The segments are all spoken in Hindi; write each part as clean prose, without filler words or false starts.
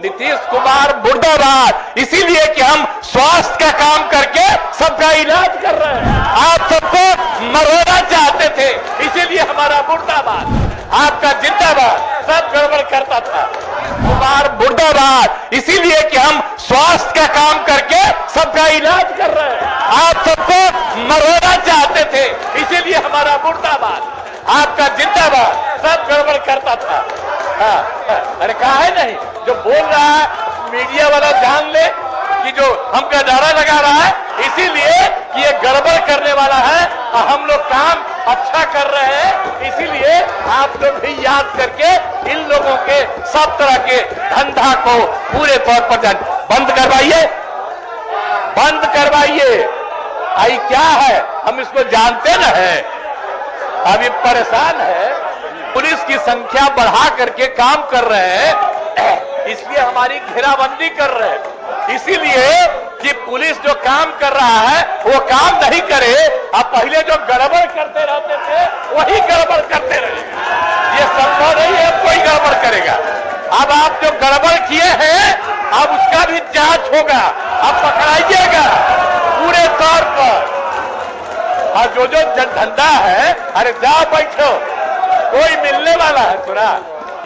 नीतीश कुमार मुर्दाबाद, इसीलिए कि हम स्वास्थ्य का काम करके सबका इलाज कर रहे हैं। आप सबको मरोना चाहते थे, इसीलिए हमारा मुर्दाबाद, आपका जिंदाबाद। सब गड़बड़ करता था। कुमार मुर्दाबाद, इसीलिए कि हम स्वास्थ्य का काम करके सबका इलाज कर रहे हैं। आप सबको मरोना चाहते थे, इसीलिए हमारा मुर्दाबाद, आपका जिंदाबाद। सब गड़बड़ करता था। अरे कहा है नहीं, जो बोल रहा है मीडिया वाला जान ले कि जो हमका नारा लगा रहा है, इसीलिए कि ये गड़बड़ करने वाला है और हम लोग काम अच्छा कर रहे हैं। इसीलिए आप लोग भी याद करके इन लोगों के सब तरह के धंधा को पूरे तौर पर बंद करवाइए, बंद करवाइए। आई क्या है, हम इसको जानते न है, अभी परेशान है। पुलिस की संख्या बढ़ा करके काम कर रहे हैं, इसलिए हमारी घेराबंदी कर रहे हैं। इसीलिए कि पुलिस जो काम कर रहा है वो काम नहीं करे। अब पहले जो गड़बड़ करते रहते थे वही गड़बड़ करते रहे। ये संभव नहीं है कोई गड़बड़ करेगा। अब आप जो गड़बड़ किए हैं अब उसका भी जांच होगा, अब पकड़ाइएगा पूरे तौर पर। और जो धंधा है, अरे जाओ बैठो, कोई मिलने वाला है थोड़ा।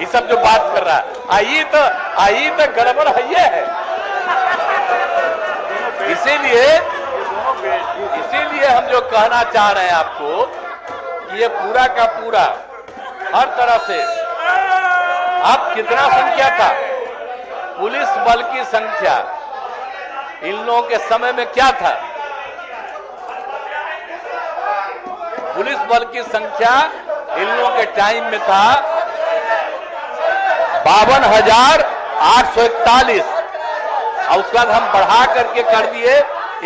ये सब जो बात कर रहा है आई तो गड़बड़ है। इसीलिए हम जो कहना चाह रहे हैं आपको कि ये पूरा का पूरा हर तरह से, अब कितना संख्या था पुलिस बल की संख्या, इन लोगों के समय में क्या था? पुलिस बल की संख्या इन लोगों के टाइम में था 52,841 और उसके बाद हम बढ़ा करके कर दिए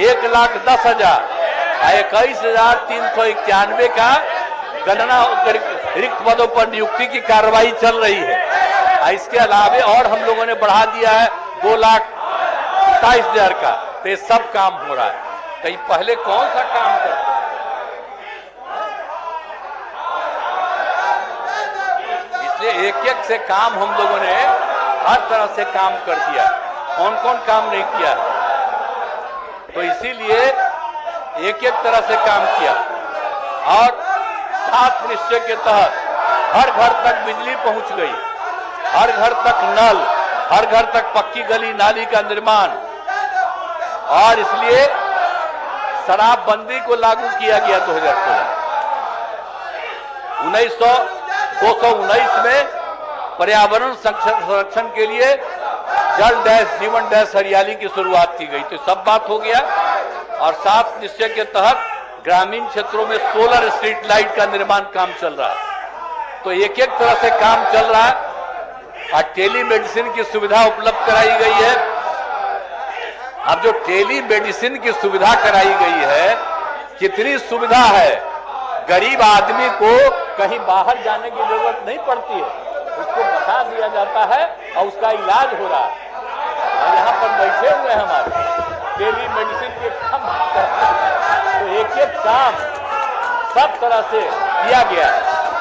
1,10,000 और 21,391 का गणना रिक्त पदों पर नियुक्ति की कार्रवाई चल रही है। इसके अलावा और हम लोगों ने बढ़ा दिया है 2,27,000 का। तो ये सब काम हो रहा है। कहीं पहले कौन सा काम करते? एक एक से काम हम लोगों ने हर तरह से काम कर दिया। कौन कौन काम नहीं किया? तो इसीलिए एक एक तरह से काम किया और 7 निश्चय के तहत हर घर तक बिजली पहुंच गई, हर घर तक नल, हर घर तक पक्की गली नाली का निर्माण। और इसलिए शराबबंदी को लागू किया गया 2016। 219 में पर्यावरण संरक्षण के लिए जल डैश जीवन डैश हरियाली की शुरुआत की गई। तो सब बात हो गया। और 7 निश्चय के तहत ग्रामीण क्षेत्रों में सोलर स्ट्रीट लाइट का निर्माण काम चल रहा है। तो एक एक तरह से काम चल रहा है। और टेली मेडिसिन की सुविधा उपलब्ध कराई गई है। अब जो टेली मेडिसिन की सुविधा कराई गई है, कितनी सुविधा है। गरीब आदमी को कहीं बाहर जाने की जरूरत नहीं पड़ती है, उसको बता दिया जाता है और उसका इलाज हो रहा है। और यहाँ पर बैठे हुए हैं हमारे टेली मेडिसिन के काम करते हैं। तो एक एक काम सब तरह से किया गया।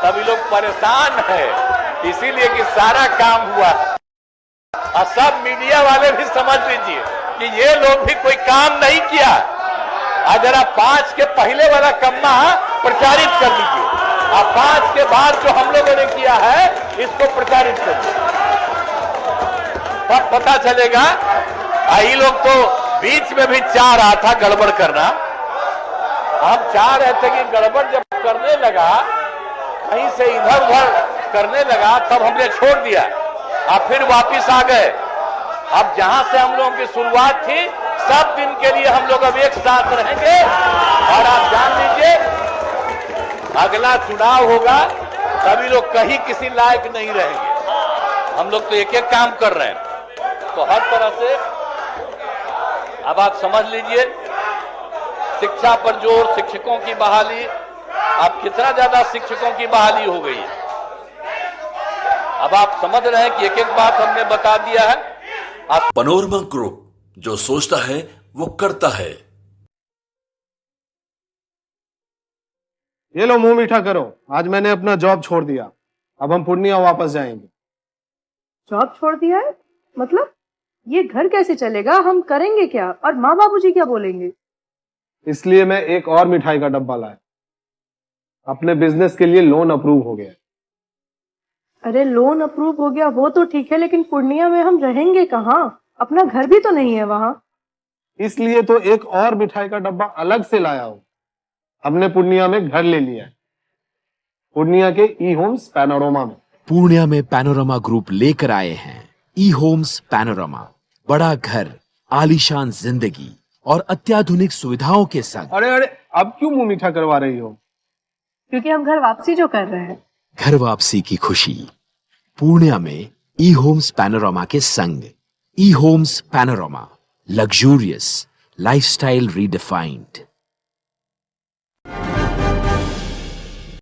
सभी लोग परेशान हैं, इसीलिए कि सारा काम हुआ। और सब मीडिया वाले भी समझ लीजिए कि ये लोग भी कोई काम नहीं किया। अगर आप 5 के पहले वाला कम्मा प्रचारित कर लीजिए और 5 के बाद जो हम लोगों ने किया है इसको प्रचारित कर लीजिए, तब पता चलेगा। ये लोग तो बीच में भी चाह रहा था गड़बड़ करना। हम चाह रहे थे कि गड़बड़ जब करने लगा, कहीं से इधर उधर करने लगा, तब हमने छोड़ दिया और फिर वापिस आ गए। अब जहां से हम लोगों की शुरुआत थी, सब दिन के लिए हम लोग अब एक साथ रहेंगे। और आप जान लीजिए अगला चुनाव होगा, सभी लोग कहीं किसी लायक नहीं रहेंगे। हम लोग तो एक एक काम कर रहे हैं। तो हर तरह से अब आप समझ लीजिए, शिक्षा पर जोर, शिक्षकों की बहाली। अब कितना ज्यादा शिक्षकों की बहाली हो गई है। अब आप समझ रहे हैं कि एक एक बात हमने बता दिया है। पनोरमा ग्रुप, जो सोचता है वो करता है। ये लो मुंह मीठा करो, आज मैंने अपना जॉब छोड़ दिया। अब हम पूर्णिया वापस जाएंगे। जॉब छोड़ दिया है? मतलब ये घर कैसे चलेगा, हम करेंगे क्या और माँ बाबूजी क्या बोलेंगे? इसलिए मैं एक और मिठाई का डब्बा लाया। अपने बिजनेस के लिए लोन अप्रूव हो गया। अरे लोन अप्रूव हो गया वो तो ठीक है, लेकिन पूर्णिया में हम रहेंगे कहाँ? अपना घर भी तो नहीं है वहाँ। इसलिए तो एक और मिठाई का डब्बा अलग से लाया हूं। हमने पूर्णिया में घर ले लिया है, पूर्णिया के ई होम्स पैनोरमा में। पूर्णिया में पैनोरमा ग्रुप लेकर आए हैं ई होम्स पैनोरमा। बड़ा घर, आलीशान जिंदगी और अत्याधुनिक सुविधाओं के संग। अरे अरे, अब क्यों मुंह मीठा करवा रही हो? क्योंकि हम घर वापसी जो कर रहे हैं। घर वापसी की खुशी पूर्णिया में ई होम्स पैनोरमा के संग। ई Homes Panorama, luxurious lifestyle redefined.